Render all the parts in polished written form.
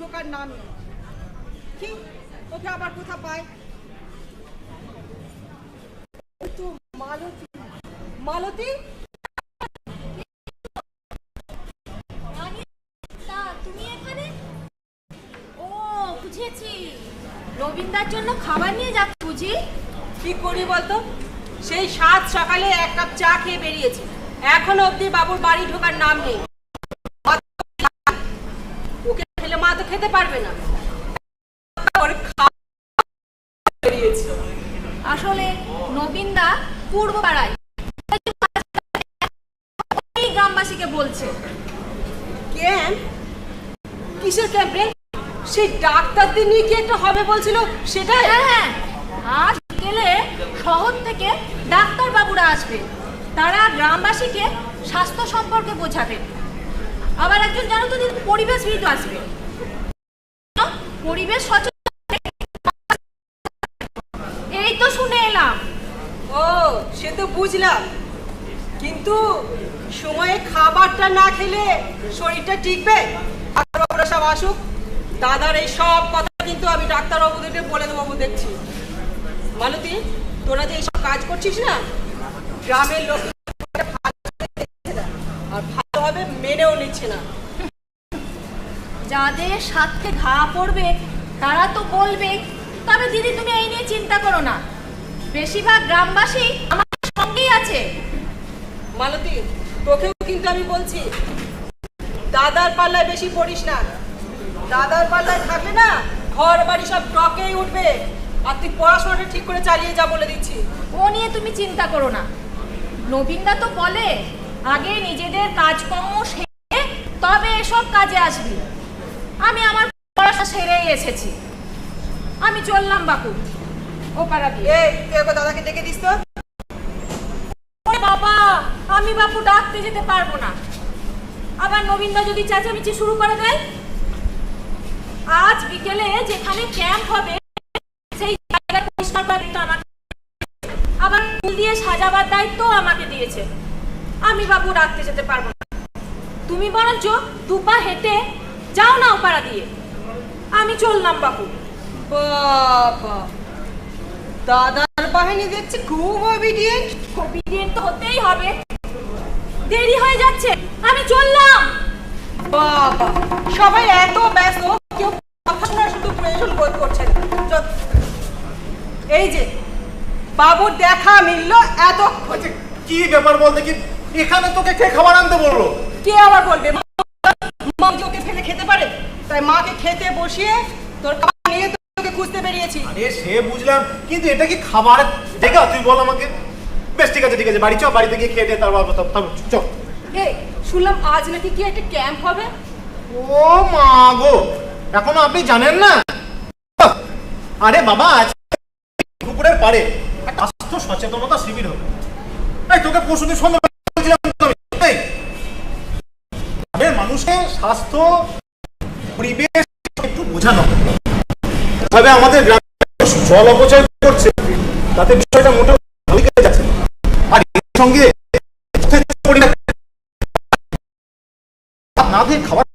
ঢোকার নাম নেই। কি ওকে আবার কোথা পায়? মালতী, মালতী তুমি এখানে? ও বুঝেছি, নবীনদার জন্য খাবার নিয়ে যাচ্ছ বুঝি? কি করি বলতো, সেই 7 সকালে 1 কাপ চা খেয়ে বেরিয়েছি, এখনো অবধি বাবুর বাড়ি ঢোকার নাম নেই। ওকে খেলে মা তো খেতে পারবে না। আসলে নবীনদা পূর্ব পাড়ায় গ্রামবাসীকে বলছে। ক্যাম্প? কিসের ক্যাম্প রে? সেই ডাক্তারদের নিয়ে কি একটা হবে বলছিল সেটা? হ্যাঁ, আজ বিকেলে শহর থেকে ডাক্তার বাবুরা আসবে, তারা গ্রামবাসীকে স্বাস্থ্য সম্পর্কে বোঝাবে। আবার একজন জানো তো পরিবেশবিদ আসবে, পরিবেশ সচেতন। এই তো শুনে এলাম। ও সে তো বুঝলাম, কিন্তু সময়ে খাবারটা না খেলে শরীরটা টিকবে? ডাক্তারবাবুরা সব আসুক, দাদার এই সব কথা কিন্তু আমি ডাক্তারবাবুদেরকে বলে দেবো দেখছি। মালতী, তোরা যে এইসব কাজ করছিস না, গ্রামের লোক আর ভালোভাবে মেনেও নিচ্ছে না। যাদের সাথে ঘা পড়বে তারা তো বলবে। তবে দিদি তুমি এই নিয়ে চিন্তা করো না, বেশিরভাগ গ্রামবাসী আমাদের সঙ্গেই আছে। মালতী, তোকেও কিন্তু আমি বলছি, দাদার পাল্লায় বেশি পড়িস না। দাদার পাল্লায় থাকলে না ঘর বাড়ি সব টকেই উঠবে। আর তুই পড়াশোনাটা ঠিক করে চালিয়ে যা বলে দিচ্ছি। ও নিয়ে তুমি চিন্তা করো না। নবীনদা তো বলে আগে নিজেদের কাজকর্ম সেরে তবে এসব কাজে আসবি। আমি আমার পড়াশোনা সেরেই এসেছি, আমি চললাম বাপু ও পাড়া দিয়ে। এই তুই একবার দাদাকে ডেকে দিস তো। বাবা, আমি বাপু ডাকতে যেতে পারবো না, আবার নবীনদা যদি চেঁচামেচি শুরু করে দেয়। আজ বিকেলে যেখানে ক্যাম্প হবে সেই জায়গা পরিষ্কার করার দায়িত্ব আমাকে, আবার ফুল দিয়ে সাজাবার দায়িত্ব আমাকে দিয়েছে। আমি বাবু ডাকতে যেতে পারবো না, তুমি বরঞ্চ দুপা হেঁটে যাও না ও পাড়া দিয়ে। আমি চললাম বাপু। বাবা, দাদার বাহিনী দেখছি খুব অবিডিয়েন্ট। অবিডিয়েন্ট তো হতেই হবে, দেরি হয়ে যাচ্ছে, আমি চললাম। বাবা, সবাই এত ব্যস্ত, কেউ কথা শোনার শুধু প্রয়োজন বোধ করছে না। এই যে বাবুর দেখা মিলল এত। কি ব্যাপার বলতে কি, এখানে তোকে কে খাবার আনতে বললো? কে আবার বলবে? মা ওকে ফেলে খেতে পারে? তাই মাকে খেতে বসিয়ে তোর খাবার নিয়ে তোকে খুঁজতে বেরিয়েছি। আরে সে বুঝলাম, কিন্তু এটা কি খাবার দেখা? তুই বল আমাকে। বেশ ঠিক আছে, ঠিক আছে, বাড়ি চ, বাড়িতে গিয়ে খেয়ে দে, তারপর চ। এই শুনলাম আজ নাকি কি একটা ক্যাম্প হবে। ও মা গো, এখনো আপনি জানেন না? আরে বাবা, আজ পুকুরের পাড়ে স্বাস্থ্য সচেতনতা শিবির হবে। এই তোকে পরশুদিন সন্ধ্যা বলছিলাম এই মানুষের স্বাস্থ্য পরিবেশ একটু বোঝানো তবে আমাদের গ্রামে জল অপচয় করছে তাতে বিষয়টা মোটেও ভালো যাচ্ছে আর এর সঙ্গে না দিয়ে খাবার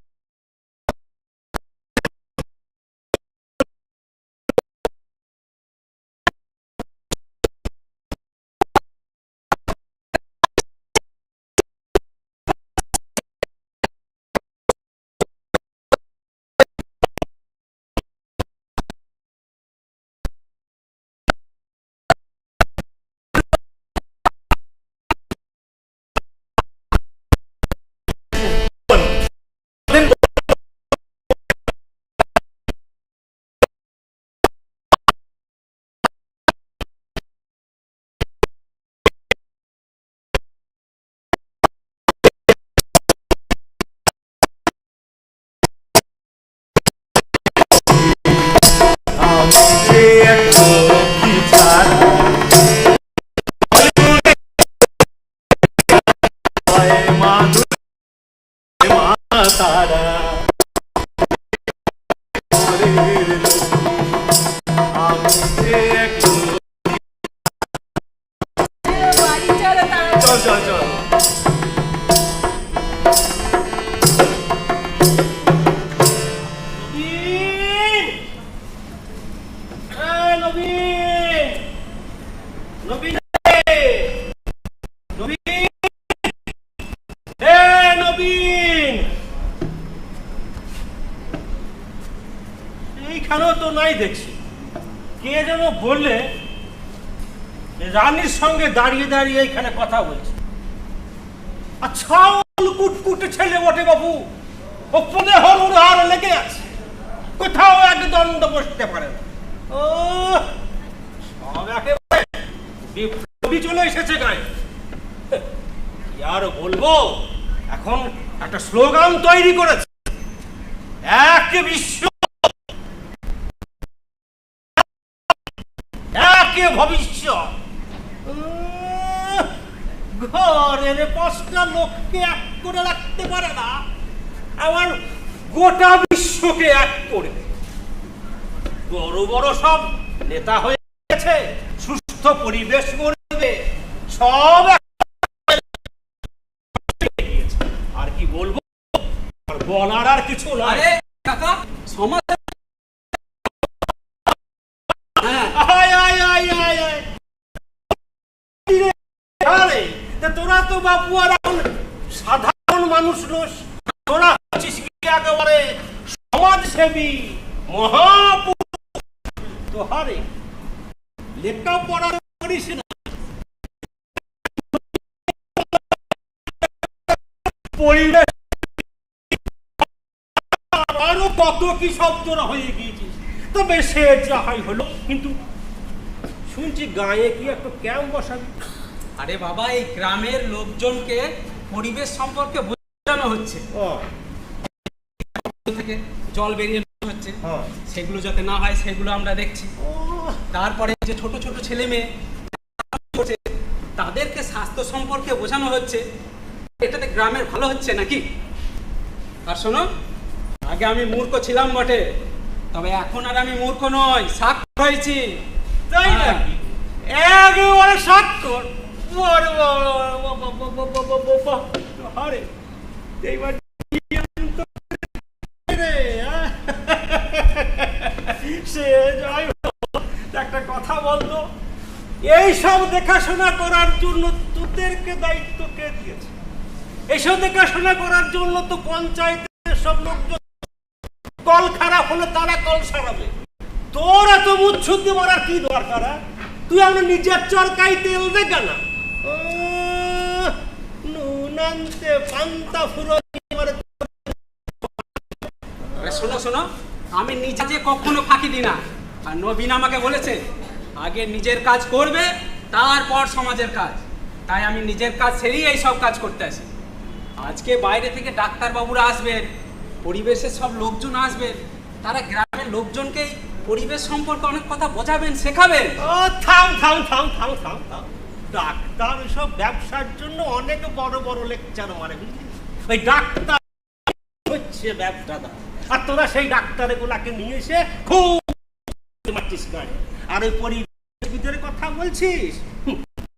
এইখানেও তো নাই দেখছি কে যেন বললে রানীর সঙ্গে দাঁড়িয়ে দাঁড়িয়ে এইখানে কথা বলছে আচ্ছা কুটকুটে ছেলে বটে বাবু ওপরে হরুর আর লেগে আছে কোথাও এক দণ্ড বসতে পারে না ও সব একেবারে বিপ্লবী চলে এসেছে গায়ে কি আর বলবো এখন একটা স্লোগান তৈরি করেছে এক বিশ্ব একে ভবিষ্যৎ ঘরের 5টা লোককে এক করে রাখতে পারে না আমার গোটা বিশ্বকে এক করে বড় বড় সব নেতা হয়ে গেছে সুস্থ পরিবেশ করবে সব আর কি বলবো বলার আর কিছু নয় কাকা সমাজ তোরা তো বাবু আর এখন সাধারণ মানুষ নস তোরা হচ্ছিস একেবারে সমাজসেবী মহাপুরুষ তো হারে লেখাপড়া করিস না পরিবেশ আরো কত কি শব্দরা হয়ে গিয়েছিস তবে সে যাহাই হলো কিন্তু শুনছি গায়ে কি একটা ক্যাম্প বসাবি আরে বাবা এই গ্রামের লোকজনকে পরিবেশ সম্পর্কে বোঝানো হচ্ছে থেকে জল বেরিয়ে হচ্ছে সেগুলো যাতে না হয় সেগুলো আমরা দেখছি তারপরে যে ছোট ছোট ছেলে মেয়ে তাদেরকে স্বাস্থ্য সম্পর্কে বোঝানো হচ্ছে এটাতে গ্রামের ভালো হচ্ছে নাকি আর শোনো আগে আমি মূর্খ ছিলাম বটে তবে এখন আর আমি মূর্খ নই সাক্ষর হয়েছি তাই নাকি একেবারে স্বাক্ষর আরে এইবার সে যাই একটা কথা বলতো এইসব দেখাশোনা করার জন্য তোদেরকে দায়িত্ব কে দিয়েছে এইসব দেখাশোনা করার জন্য তো পঞ্চায়েতের সব লোকজন কল খারাপ হলে তারা কল সারাবে তোর এত মুচ্ছুদ্দি মারার কি দরকার তুই আমরা নিজের চরকাই তেল দে কেন নুনান্তে পান্তা ফুরো শোনো শোনো আমি নিজে যে কখনো ফাঁকি দিই না আর নবীন আমাকে বলেছে আগে নিজের কাজ করবে তারপর সমাজের কাজ তাই আমি নিজের কাজ সেরেই এই সব কাজ করতে আসি আজকে বাইরে থেকে ডাক্তারবাবুরা আসবেন পরিবেশের সব লোকজন আসবেন তারা গ্রামের লোকজনকে পরিবেশ সম্পর্কে অনেক কথা বোঝাবেন শেখাবেন ও থাম থাম থাম থাম থাম থাম ডাক্তার সব ব্যবসার জন্য অনেক বড় বড় লেকচার মারে, বুঝলি? ওই ডাক্তার হচ্ছে ব্যবসাদার, আর তোরা সেই ডাক্তারগুলাকে নিয়ে এসে খুব মারছিস গায়ে। আর ওই পরিবেশবিদের কথা বলছিস,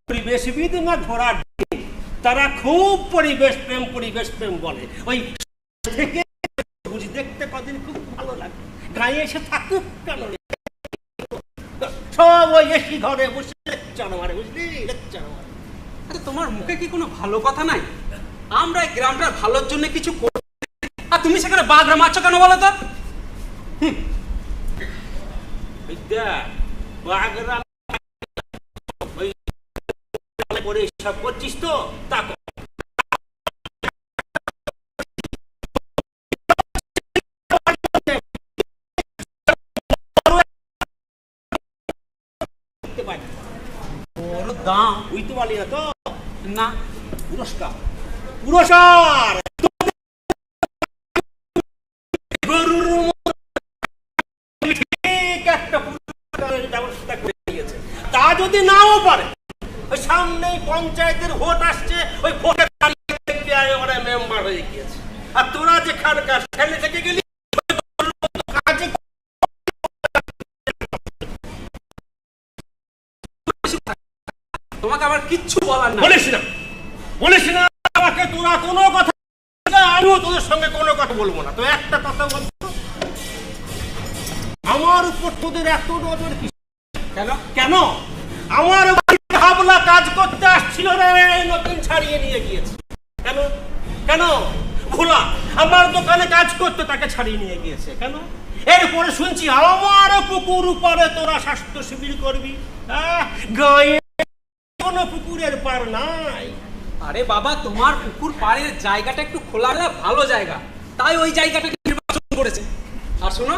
পরিবেশবিদ না ঘোড়ার ডিম, তারা খুব পরিবেশ প্রেম বলে। ওই থেকে বুঝি দেখতে কদিন খুব ভালো লাগে, গায়ে এসে থাকুক কেন? সব ওই এসি ঘরে বসে লেকচার মারে, বুঝলি? লেকচার মারে। আচ্ছা, তোমার মুখে কি কোনো ভালো কথা নাই? আমরা এই গ্রামটার ভালোর জন্য কিছু করি, আর তুমি সেখানে বাগড়া মারছো কেন বলো তো? এই দেখ, বাগড়া ওই করে সব করছিস তো, তা কর। বড় দাম বুঝতে পারলি না তো? না। পুরস্কার পুরস্কার গরুর ঠিক একটা পুরস্কারের ব্যবস্থা করে দিয়েছে। তা যদি নাও পারে, ওই সামনে পঞ্চায়েতের ভোট আসছে, ওই ভোটের ওরা মেম্বার হয়ে গিয়েছে, আর তোরা যেখানকার সেখানে থেকে গেলি কাজে। তোমাকে আবার কিচ্ছু বলার না। বলিস না আমাকে তোরা কোনো কথা, আমিও তোদের সঙ্গে কোনো কথা বলবো না। তো একটা কথা বলতো, আমার উপর তোদের এত নজর কি কেন? কেন? আমার বাড়িতে হাবলা কাজ করতে আসছিল রে, নতুন ছাড়িয়ে নিয়ে গিয়েছে। কেন কেন? ভোলা আমার দোকানে কাজ করতে, তাকে ছাড়িয়ে নিয়ে গিয়েছে কেন? এরপরে শুনছি আমার পুকুর উপরে তোরা স্বাস্থ্য শিবির করবি। গায়ে কোনো পুকুরের পার নাই। আরে বাবা, তোমার পুকুর পাড়ের জায়গাটা একটু খোলামেলা ভালো জায়গা, তাই ওই জায়গাটাকে নির্বাচন করেছে। আর শোনো,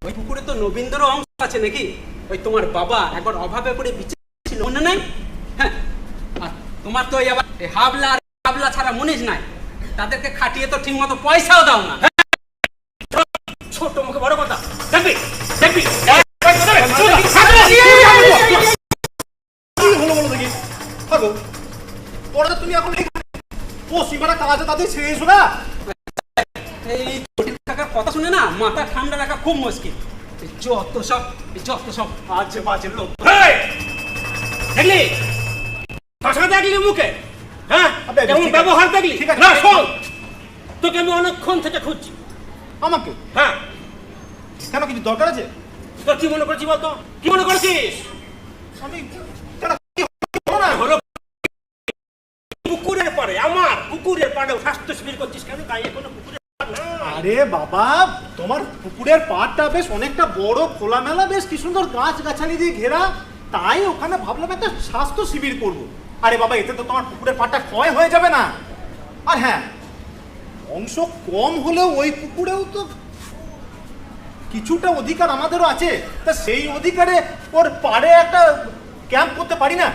ওই পুকুরে তো নবীনদেরও অংশ আছে নাকি? ওই তোমার বাবা একবার অভাবে পড়ে বিচেছিল, মনে নাই? হ্যাঁ, আর তোমার তো আবার হাবলা ছাড়া মনিস নাই, তাদেরকে খাটিয়ে তো ঠিক মতো পয়সাও দাও না। ছোট মুখে বড় কথা, দেখবি দেখবি হলো বলো দেখি। থাকো, ওরা তুমি এখন পশ্চিমারা কাজ তাদের ছেড়ে এসো না। এই জটিল থাকার কথা শুনে না মাথা ঠান্ডা রাখা খুব মুশকিল। যত সব আজে বাজে লোক। দেখলি ভাষা দেখলি মুখে, হ্যাঁ আবে, কেমন ঠিক আছে। ব্যবহার দেখলি? ঠিক আছে। না শোন, তোকে আমি অনেকক্ষণ থেকে খুঁজছি। আমাকে হ্যাঁ, কেন, কিছু দরকার আছে? তোর কি মনে করছিস বলতো? কি মনে করছিস? আমি কেন, কি হলো না? হলো পুকুরের পাড়ে, আমার পুকুরের পাড়ে স্বাস্থ্য শিবির করছিস কেন? গায়ে কোনো পুকুরের পাড় নাই। আরে বাবা, তোমার পুকুরের পাড়টা বেশ অনেকটা বড়, খোলামেলা, বেশ কি সুন্দর গাছ গাছালি দিয়ে ঘেরা, তাই ওখানে ভাবলাম একটা স্বাস্থ্য শিবির করব। আরে বাবা, এতে তো তোমার পুকুরের পাড়টা ক্ষয় হয়ে যাবে না। আর হ্যাঁ, অংশ কম হলেও ওই পুকুরেও তো কিছুটা অধিকার আমাদেরও আছে, তা সেই অধিকারে ওর পাড়ে একটা ক্যাম্প করতে পারি না?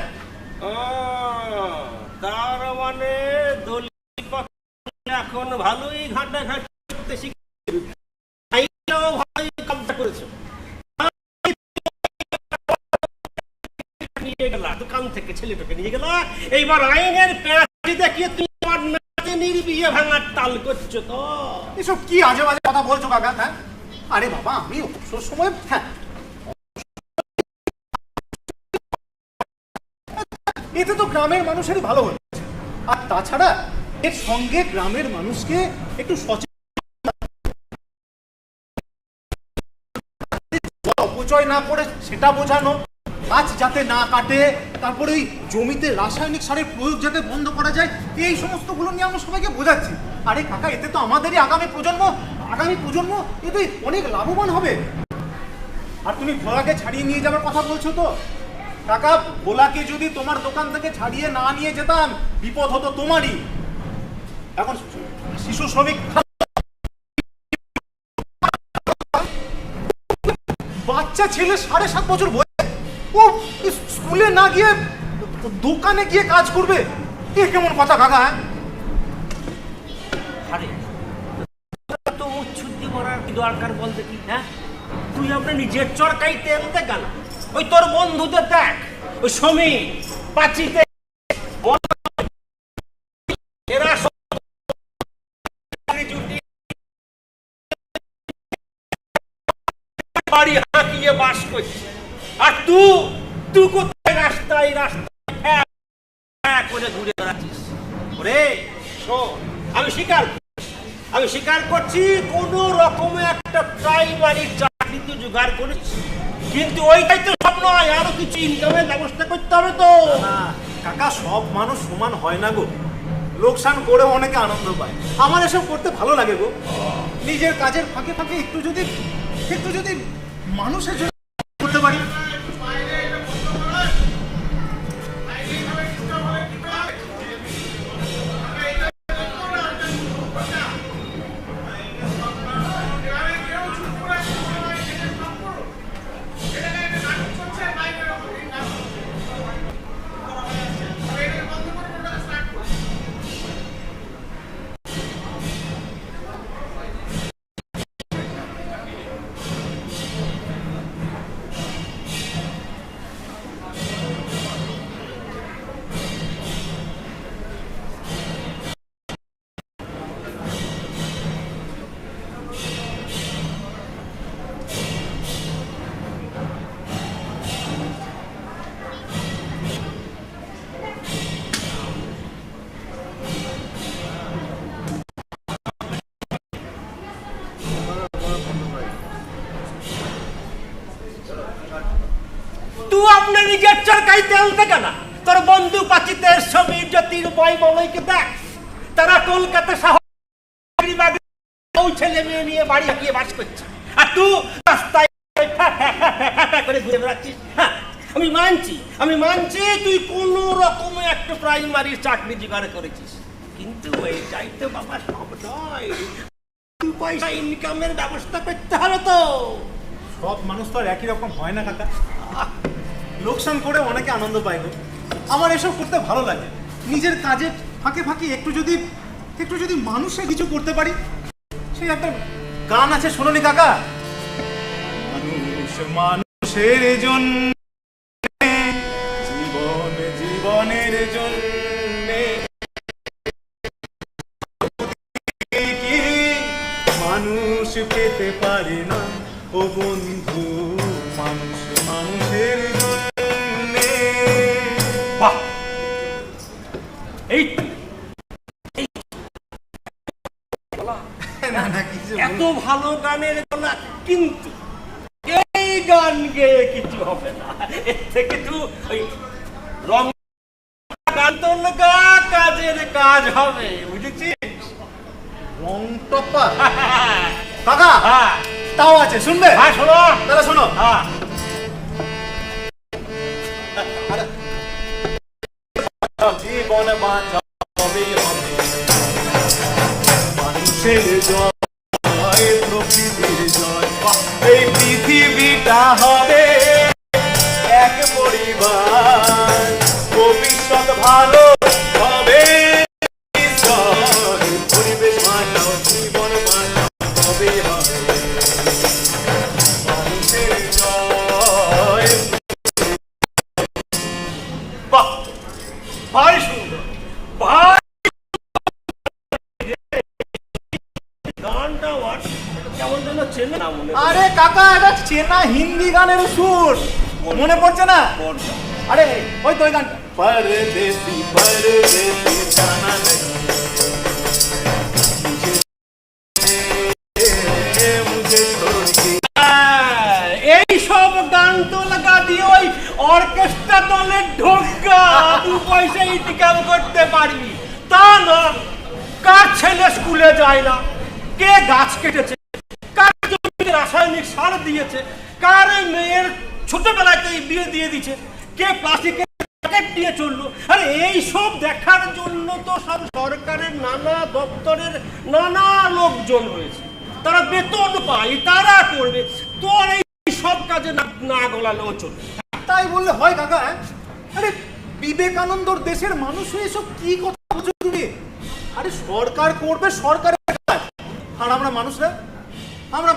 তার মানে দলীয় এখন ভালোই ঘাটাঘাটি করতে শিখে ভালোই কব্জা করেছে। নিয়ে গেলা দোকান থেকে, ছেলেটাকে নিয়ে গেলা, এইবার আইনের প্যাঁচি দেখিয়ে তুমি আমার নাচে নির্বিয়ে ভাঙার তাল করছো তো। এসব কি আজে বাজে কথা বলছো কাকা? হ্যাঁ, আরে বাবা, আমি অবসর সময়, হ্যাঁ, এতে তো গ্রামের মানুষেরই ভালো হচ্ছে। আর তাছাড়া এর সঙ্গে গ্রামের মানুষকে একটু সচেতন, অপচয় না করে সেটা বোঝানো, গাছ যাতে না কাটে, তারপরে ওই জমিতে রাসায়নিক সারের প্রয়োগ যাতে বন্ধ করা যায়, এই সমস্তগুলো নিয়ে আমরা সবাইকে বোঝাচ্ছি। আরে কাকা, এতে তো আমাদেরই আগামী প্রজন্ম এতে অনেক লাভবান হবে। আর তুমি ভোলাকে ছাড়িয়ে নিয়ে যাওয়ার কথা বলছো তো কাকা, ভোলাকে যদি তোমার দোকান থেকে ছাড়িয়ে না নিয়ে যেতাম, বিপদ হতো তোমারই। এখন শিশু শ্রমিক, বাচ্চা ছেলে 7.5 বছর বয়স, ও স্কুলে না গিয়ে দোকানে গিয়ে কাজ করবে, এ কেমন কথা কাকা? আরে তো উচ্ছুদ্দি করার কি দরকার বলতে কি? হ্যাঁ, তুই আমরা নিজের চরকাই তেল দেখ না, ওই তোর বন্ধুদের দেখ, ওই সমী পাচিতে বাড়ি হাঁকিয়ে বাস করছে। আর তুই কোথায় রাস্তায় রাস্তায় করে ঘুরে বেড়াচ্ছিস? ওরে শোন, আমি স্বীকার করছি কোন রকমে একটা প্রাইমারির চাকরি তুই জোগাড় করেছিস, কিন্তু ওইটাই তো সব নয়, আরো কিছু ইনকামের ব্যবস্থা করতে হবে তো। না কাকা, সব মানুষ সমান হয় না গো। লোকসান করে অনেকে আনন্দ পায়, আমার এসব করতে ভালো লাগে গো। নিজের কাজের ফাঁকে ফাঁকে একটু যদি মানুষের জন্য করতে পারি। তুই আপনার নিজের চরকাই তেলতে কেন? তোর বন্ধু পাচিতের ছবি জ্যোতির বই বলইকে দেখ, তারা কলকাতা শহর ছেলে মেয়ে নিয়ে বাড়ি হাঁকিয়ে বাস করছে, আর তুই রাস্তায় করে ঘুরে বেড়াচ্ছিস। হ্যাঁ, আমি মানছি তুই কোন রকমে একটা প্রাইমারির চাকরি জোগাড় করেছিস, কিন্তু এইটাই তো বাবা সব নয়। তুই পয়সা ইনকামের ব্যবস্থা করতে হবে তো। সব মানুষ তো আর একই রকম হয় না কাকা। লোকসান করে অনেকে আনন্দ পায় গো। আমার এসব করতে ভালো লাগে। নিজের কাজের ফাঁকে ফাঁকে একটু যদি মানুষের কিছু করতে পারি। সেই একটা গান আছে, শোনোনি কাকা? মানুষ মানুষের জন্য, জীবন জীবনের জন্য, মানুষ পেতে পারে না ও বন্ধু, মানুষ মানুষের জন্য। বাহ, এই এত ভালো গানের গলা, কিন্তু এই গান গেয়ে কিছু হবে না। এর থেকে তুই ওই রং গান তো লাগা, কাজের কাজ হবে, বুঝেছিস? রং টপা কাকা, হ্যাঁ তাও আছে, শুনবে? হ্যাঁ শোনো, তাহলে শোনো। হ্যাঁ জীবন বাঁচাবে হবে মানুষের জয়, প্রকৃতির জয়। এই পৃথিবীটা হবে এক পরিবার, ভবিষ্যৎ ভালো হবে, পরিবেশ বাঁচাও, জীবন বাঁচাও, হবে হবে মানুষের জয়। বাহ, ভাই সুন্দর, ভাই গানটা কেমন যেন চেনে না মনে। আরে কাকা, এটা চেনা হিন্দি গানের সুর, মনে পড়ছে না? আরে ওই তো ওই গানটা, পরদেশি পরদেশি জানা নেই মুঝে छोड़ के। এই সব গান তো লাগা দিয়ে ওই অর্কেস্ট্রা দলে ঢোকা, দু পয়সা ইনকাম করতে পারবি। তা না, কার ছেলে স্কুলে যায় না, কে গাছ কেটেছে, কার জমিতে রাসায়নিক সার দিয়েছে, কার মেয়ের ছোটবেলাতেই বিয়ে দিয়ে দিচ্ছে, কে প্লাস্টিকের প্যাকেট দিয়ে চললো। আরে এই সব দেখার জন্য তো সব সরকারের নানা দপ্তরের নানা লোকজন রয়েছে, তারা বেতন পায়, তারা করবে। তোর এই সব কাজে না গলালেও চলবে। তাই বললে হয় কাকা? আরে বিবেকানন্দর দেশের মানুষ হয়ে এসব কি কথা বলছো তুমি? আরে সরকার করবে সরকারের কাজ, আর আমরা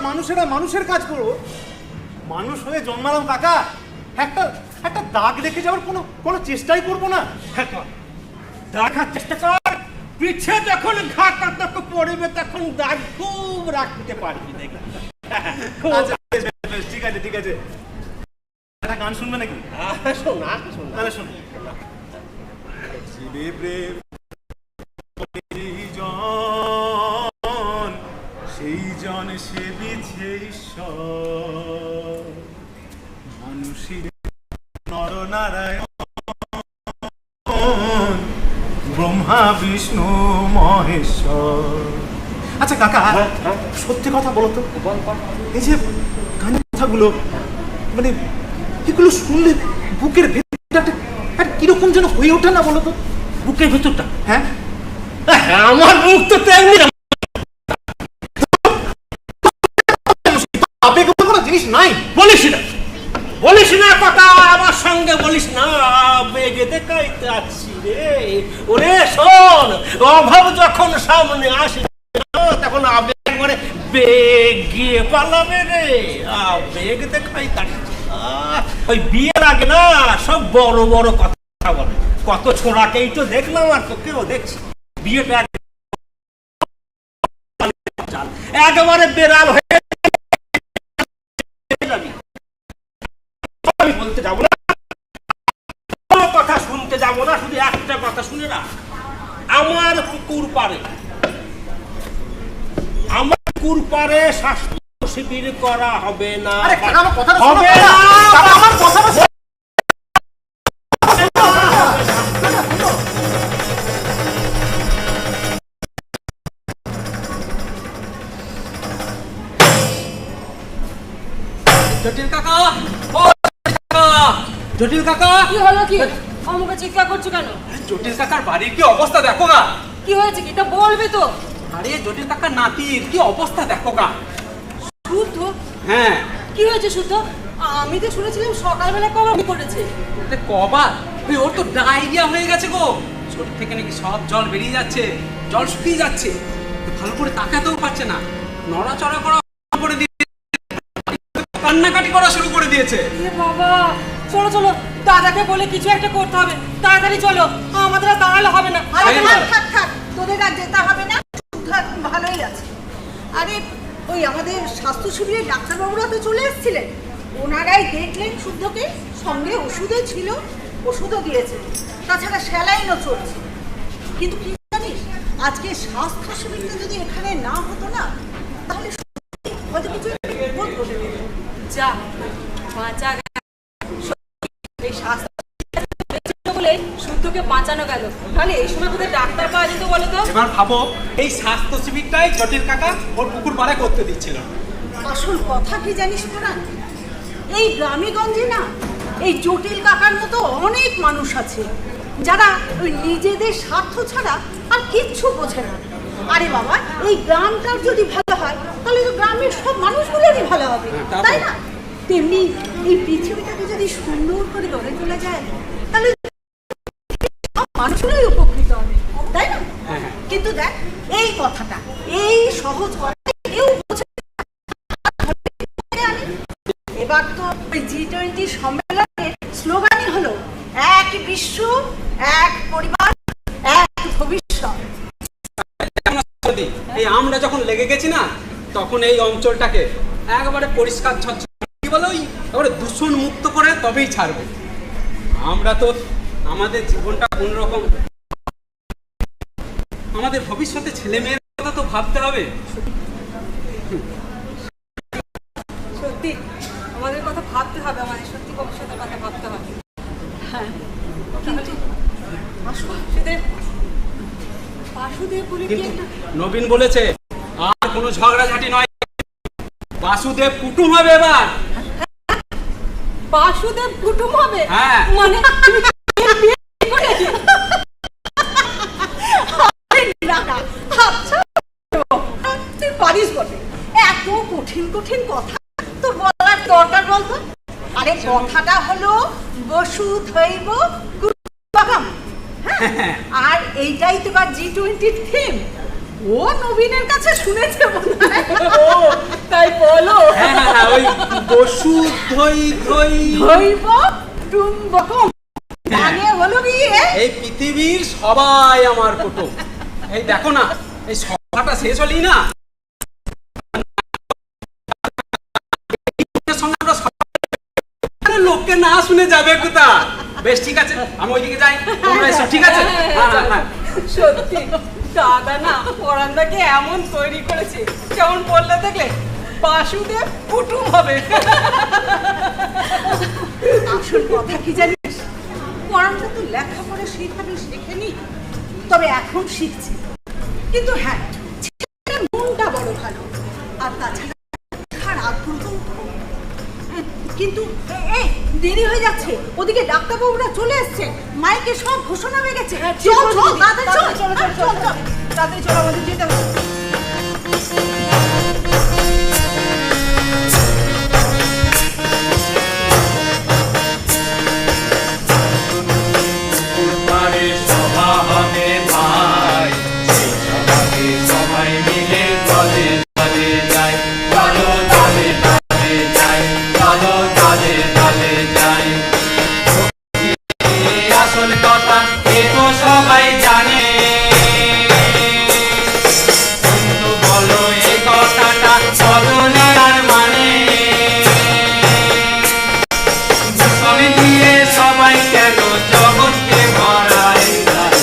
মানুষেরা মানুষের কাজ করবো। মানুষ হয়ে জন্মালাম কাকা, একটা দাগ রেখে যাওয়ার কোনো চেষ্টাই করবো না। হ্যাঁ, দেখার চেষ্টা কর, পিছে যখন ঘাটা তক পড়বে তখন দাগ খুব রাখতে পারবি। দেখি আচ্ছা, বেশ, ঠিক আছে। ঠিক আছে একটা গান শুনবে নাকি? শোনা শোনা তাহলে শোন। জীবে প্রেম জন, সেই জন সেবিছে ঈশ্বর, মানুষের নরনারায়ণ, ব্রহ্মা বিষ্ণু মহেশ্বর। আচ্ছা কাকা, সত্যি কথা বলো তো, এই যে গানের কথাগুলো মানে এগুলো শুনলে বুকের ভেতরটা একটা কিরকম যেন হয়ে ওঠে না বলো তো? বুকের ভেতরটা হ্যাঁ, আমার মুখ তো তেমনি আবেগ কোনো জিনিস নাই। বলিস না কথা আমার সঙ্গে বলিস না, বেগে দেখাইতে আছি রে। ওরে শোন, অভাব যখন সামনে আসে তখন আবেগ করে বেগ গিয়ে পালাবে রে, আবেগ দেখাইতে আসছি। ওই বিয়ের আগে না সব বড় বড় কথা বলে, কত ছোড়াকেই তো দেখলাম আর তোকেও দেখছি। বিয়েটা একেবারে বেড়াল হয়ে যাবি। আমি বলতে যাবো না, কোনো কথা শুনতে যাবো না, শুধু একটা কথা শুনে না, আমার পুকুর পারে স্বাস্থ্য শিবির করা হবে না। আরে কাকা আমার কথাটা শোনো, হবে কাকা, না। কাকা, আমার কথাটা শোনো। জটিল কাকা, ও কাকা, জটিল কাকা, কি হলো কি? আমাকে চিৎকার করছো কেন? জটিল কাকার বাড়ির কি অবস্থা দেখো গা। কি হয়েছে কি তা বলবে তো? আরে জটিল কাকার নাতির কি অবস্থা দেখো গা। শুদ্ধ? হ্যাঁ, কি হয়েছে শুদ্ধ? আমি তো শুনেছিলাম সকালবেলা কবার করেছে। কবার ওর তো ডায়রিয়া হয়ে গেছে গো। শরীর থেকে নাকি সব জল বেরিয়ে যাচ্ছে, জল শুকিয়ে যাচ্ছে, ভালো করে তাকাতেও পারছে না, নড়াচড়া করা করে দিয়েছে, কান্নাকাটি করা শুরু করে দিয়েছে। এ বাবা, চলো চলো দাদাকে বলে কিছু একটা করতে হবে, তাড়াতাড়ি চলো, আমাদের আর দাঁড়ালে হবে না। আরে এই থাক না। থাক থাক, তোদের আর যেতে হবে না, শুদ্ধ এখন ভালোই আছে। আরে ওই আমাদের স্বাস্থ্য শিবিরের ডাক্তারবাবুরা তো চলে এসেছিলেন, ওনারাই দেখলেন শুদ্ধকে, সঙ্গে ওষুধও ছিল, ওষুধও দিয়েছে, তাছাড়া স্যালাইনও চলছে। কিন্তু কি জানিস, আজকে স্বাস্থ্য শিবিরটা যদি এখানে না হতো না, তাহলে হয়তো কিছু বিপদ ঘটে যেত। যা বাঁচা গেল, এই স্বাস্থ্য বলে শুদ্ধকে বাঁচানো গেল, তাহলে এই সময় কোথায় ডাক্তার পাওয়া যেত বলো তো? এবার ভাবো, এই স্বাস্থ্য শিবিরটাই জটিল কাকা ওর পুকুর পাড়ে করতে দিচ্ছিল। আসল কথা কি জানিস পরাণ, এই গ্রামে গঞ্জে না এই জটিল কাকার মতো অনেক মানুষ আছে যারা ওই নিজেদের স্বার্থ ছাড়া আর কিচ্ছু বোঝে না। আরে বাবা, এই গ্রামটার যদি ভালো হয় তাহলে তো গ্রামের সব মানুষগুলোরই ভালো হবে, তাই না? তেমনি এই পৃথিবীটাকে যদি সুন্দর করে গড়ে তোলা যায় তাহলে সব মানুষগুলোই উপকৃত হবে, তাই না? কিন্তু দেখ, এই কথাটা, এই সহজ কথা কেউ বোঝে না। এবার তো ওই G20 সম্মেলনের স্লোগানই হলো এক বিশ্ব, এক পরিবার, এক ভবিষ্যৎ। এই আমরা যখন লেগে গেছি না, তখন এই অঞ্চলটাকে একেবারে পরিষ্কার ছচ্ছল কি বলে ওই একেবারে দূষণ মুক্ত করে তবেই ছাড়বে। আমরা তো আমাদের জীবনটা কোন রকম, আমাদের ভবিষ্যতে ছেলে মেয়ের কথা তো ভাবতে হবে। সত্যি আমাদের কথা ভাবতে হবে, আমাদের সত্যি ভবিষ্যতের কথা ভাবতে হবে। হ্যাঁ, কিন্তু বাসুদেব বলে কি কিন্তু একটা নবীন বলেছে আর কোনো ঝগড়াঝাটি নয়, বাসুদেব কুটুম হবে এবার। বাসুদেব কুটুম হবে? হ্যাঁ। মানে তুমি বিয়ে করে? না না, আচ্ছা তুই পারিস বটে, এত কঠিন কঠিন কথা তোর বলার দরকার বলতো? আরে কথাটা হলো বসুধৈব কুটুম্বকম, হ্যাঁ, আর এইটাই তো এবার G20 থিম। ও নবীনের কাছে শুনেছে মনে হয়। ও তাই বলো। হ্যাঁ হ্যাঁ হ্যাঁ, ওই ধৈব কুটুম্বকম মানে হলো বিয়ে। এই পৃথিবীর সবাই আমার কুটুম। এই দেখো না, এই সভাটা শেষ হলেই না সঙ্গে আমরা শুনে যাবে কোথা? বেশ ঠিক আছে, আমি ওইদিকে যাই, তোমরা এসো, ঠিক আছে? হ্যাঁ, হ্যাঁ। সত্যি দাদা না পরান্দাকে এমন তৈরি করেছে, কেমন বললে দেখলে বাসুদেব কুটুম হবে। আসল কথা কি জানিস, পড়াটা তো লেখাপড়া সেইভাবে শেখেনি, তবে এখন শিখছে। কিন্তু হ্যাঁ, ছেলেটার মনটা বড় ভালো, আর তাছাড়া খারাপ কিন্তু এই দেরি হয়ে যাচ্ছে, ওদিকে ডাক্তারবাবুরা চলে এসছে, মাইকে সব ঘোষণা হয়ে গেছে। চল চল তাড়াতাড়ি চল, চলো চলো চলো চলো, তাড়াতাড়ি চলো, আমাদের যেতে হবে। পারে সভা হবে ভাই, সেই সভাকে সবাই মিলে দলে দলে যায়, চলো দলে দলে যায়, চলো দলে দলে যায়। আসল কথা এ তো সবাই জানে, কিন্তু বলো এই কথাটা বদলে আর মানে, সবাই দিয়ে সবাই কেন জগৎকে ভরায় যায়,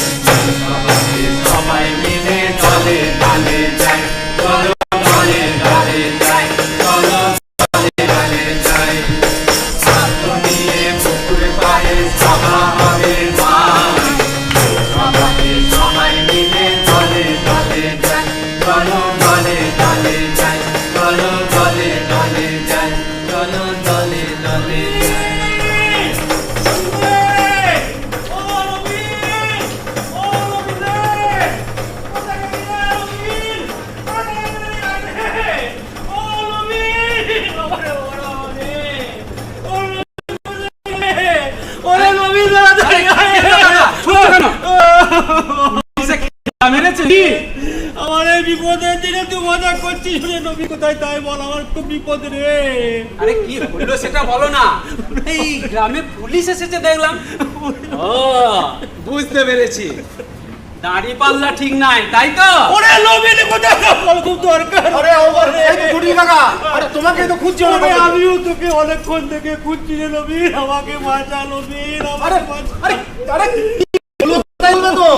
সবাইকে সবাই মিলে দলে দলে যায়, চলো দলে দলে যায়, চলো দলে দলে যায়। ছাত্র নিয়ে পুকুর পাড়ে সভা হবে ভাই, সবাইকে সবাই মিলে দলে দলে যায়, চলো দলে দলে যায়, চলো দলে দলে যায়, চলো দলে দলে যায়। মেরেছে আমার এই বিপদের দিনে তুই মজা করছিস শুনে, নবী কোথায় তাই বল, আমার খুব বিপদ রে। আরে কি হলো সেটা বলো না। এই গ্রামে পুলিশ এসেছে দেখলাম। ও বুঝতে পেরেছি, দাড়ি পাল্লা ঠিক নাই, তাই তো? ওরে নবী কোথায় বল, খুব দরকার। আরে এই তো জটিল কাকা, আরে তোমাকে তো খুঁজছি আরে অনেক। আমিও তোকে অনেকক্ষণ থেকে খুঁজছি রে নবী, আমাকে বাঁচা নবী, আরে আমাকে বাঁচা। আরে আরে কি হলো তাই বলে তো?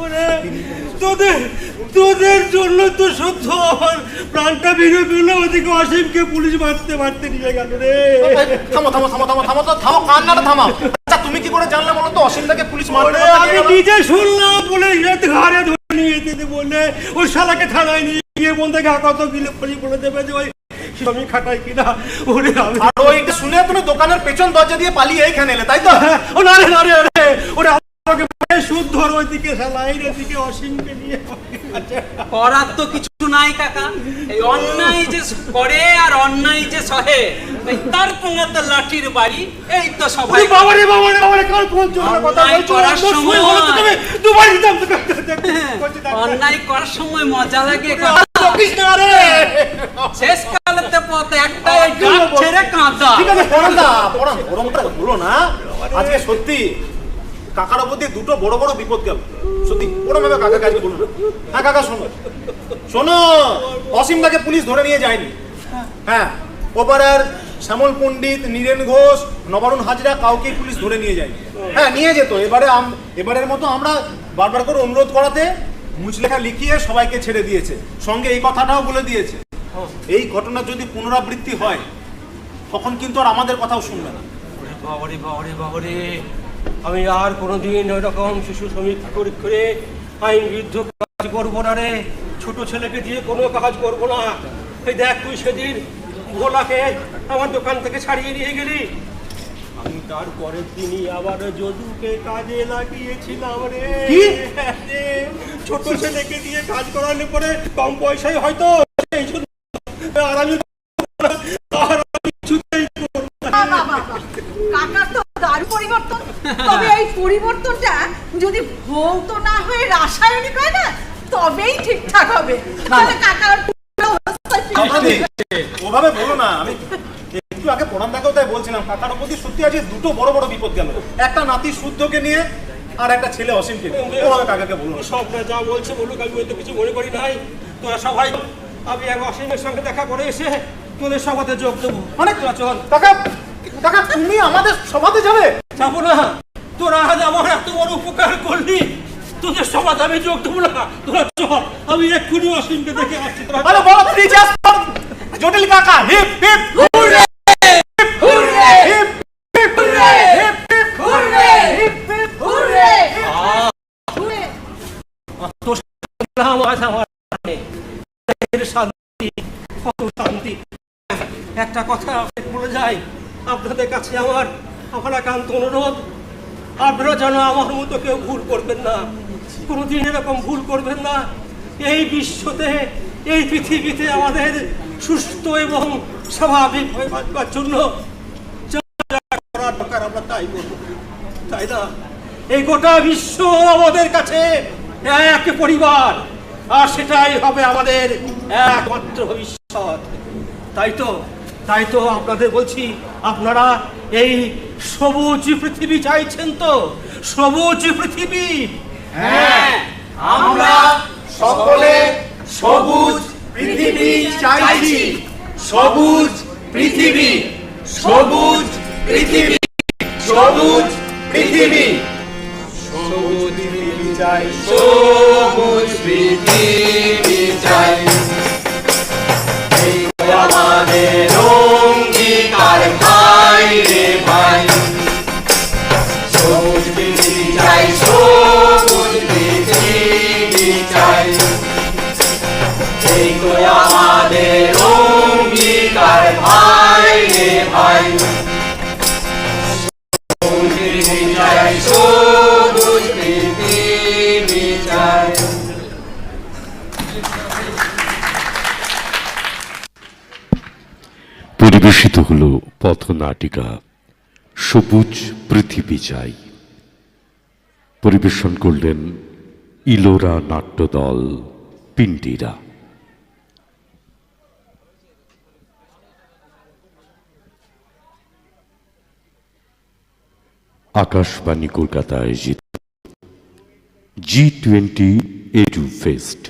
ওরে, তোদের জন্য তো সত্য আমার প্রাণটা ভেঙে ফেললো, ওদিকে অসীমকে পুলিশ মারতে মারতে নিয়ে গেল রে। থামো থামো থামো থামো থামো তো, থামো, কান্নাটা থামাও। আচ্ছা তুমি কি করে জানলে বলো তো অসীমদাকে পুলিশ মারতে ওরে, মারতে আমি নিয়ে গেল? নিজে শুনলাম বলে ইরাত ঘাড়ে ধরে নিয়ে যেতে বললে, ওই শালাকে থানায় নিয়ে গিয়ে বলতে গা কত বিলে পড়ি বলে দেবে যে ওই আমি খাটাই কিনা। ওরে আমি আর ওইটা শুনে তুমি দোকানের পেছন দরজা দিয়ে পালিয়ে এইখানে এলে, তাই তো? ও না রে না রে রে, ওরে আমাকে শুদ্ধ ওইদিকে শালাই রে, দিকে অসীমকে নিয়ে করার তো কিছু নাই কাকা, এই অন্যায় যে করে আর অন্যায় যে সহে, এই তার কোঙা তো লাঠির বাড়ি, এই তো সবাই। বাবারে বাবারে বাবারে, কাল ফোন জোরে কথা অন্যায় বলছো, করার অন্য সময় সময় হলো তো তুমি দুবার দিতাম তো। অন্যায় করার সময় মজা লাগে, বকিস না রে। শেষ কালেতে পথে একটা এই গাছ ছেড়ে কাঁদা। ঠিক আছে পড়ান না, পড়ান, ওরমটা বলো না। আজকে সত্যি কাকার উপর দিয়ে দুটো বড় বড় বিপদ গেল, সত্যি ওরম ভাবে কাকাকে আজকে বলুন না। হ্যাঁ কাকা শোনো শোনো, অসীমদাকে পুলিশ ধরে নিয়ে যায়নি। হ্যাঁ, ওপাড়ার শ্যামল পণ্ডিত, নীরেন ঘোষ, নবারুণ হাজরা কাউকে পুলিশ ধরে নিয়ে যায়নি। হ্যাঁ নিয়ে যেত, এবারের মতো আমরা বারবার করে অনুরোধ করাতে মুচলেখা লিখিয়ে সবাইকে ছেড়ে দিয়েছে, সঙ্গে এই কথাটাও বলে দিয়েছে এই ঘটনা যদি পুনরাবৃত্তি হয় তখন কিন্তু আর আমাদের কথাও শুনবে না। বাবারে বাবারে বাবারে, আমি আর কোনোদিন ওই রকম শিশু শ্রমিক করে আইন বিরুদ্ধ কাজ করবো না রে। ছোট ছেলেকে দিয়ে কোনো কাজ করবো না। এই দেখ তুই সেদিন ভোলাকে আমার দোকান থেকে ছাড়িয়ে নিয়ে গেলি, আমি তার পরের দিনই আবার যদুকে কাজে লাগিয়েছিলাম রে। কি? ছোট ছেলেকে দিয়ে কাজ করালে পরে কম পয়সায় হয়তো, এই জন্য আর আমি কিছুতেই কাকার তো দারুণ পরিবর্তন, তবে এই পরিবর্তনটা যদি ভৌত না হয়ে রাসায়নিক হয় না, তবেই ঠিকঠাক হবে। তাহলে কাকার আপনাদের ওভাবে বলো না, আমি একটু আগে পড়ান দেখাও তাই বলছিলাম কাকার উপর দিয়ে সত্যি আজকে দুটো বড় বড় বিপদ গেল, একটা নাতি শুদ্ধকে নিয়ে আর একটা ছেলে অসীমকে নিয়ে। ওভাবে কাকাকে বলো না। সব যা বলছে বলুক, আমি হয়তো কিছু মনে করি নাই। তোরা সবাই, আমি এক অসীমের সঙ্গে দেখা করে এসে তোদের সভাতে যোগ দেবো। অনেক চল কাকা কাকা তুমি আমাদের সভাতে যাবে? যাবো না, তোরা আজ আমার এত বড় উপকার করলি, তোদের সমাজ আমি যোগ দেবো না। তোরা চল, আমি এক্ষুনি অসীমকে দেখে আসছি। তোরা আরে বলো প্লিজ জটিল কাকা hip hip hooray hip hooray hip hip hooray hip hip hooray hip hip hooray. আজ আমার শান্তি, কত শান্তি। একটা কথা বলে যাই আপনাদের কাছে, আমার একান্ত অনুরোধ, আপনারা যেন আমার মতো কেউ ভুল করবেন না, কোনোদিন এরকম ভুল করবেন না। এই বিশ্বতে, এই পৃথিবীতে আমাদের সুস্থ এবং স্বাভাবিক হয়ে বাঁচবার জন্য যা যা করার দরকার আমরা তাই করব, তাই না? এই গোটা বিশ্ব আমাদের কাছে এক পরিবার, আর সেটাই হবে আমাদের একমাত্র ভবিষ্যৎ। তাই তো আপনাদের বলছি, আপনারা এই সবুজ পৃথিবী চাইছেন তো? সবুজ পৃথিবী। হ্যাঁ, আমরা সকলে সবুজ পৃথিবী চাইছি। সবুজ পৃথিবী, সবুজ পৃথিবী, সবুজ পৃথিবী, সবুজ পৃথিবী চাই, সবুজ পৃথিবী চাই। এই আমাদের অঙ্গীকার ভাই রে ভাই, সবুজ পৃথিবী চাই, সবুজ পৃথিবী চাই। এই তো আমাদের অঙ্গীকার ভাই রে ভাই, সবুজ পৃথিবী চাই, সবুজ পৃথিবী চাই। পরিবেশিত হল পথনাটিকা সবুজ পৃথিবী চাই। পরিবেশন করলেন ইলোরা নাট্যদল পিন্ডিরা। আকাশবাণী কলকাতা আয়োজিত G20 এডু ফেস্ট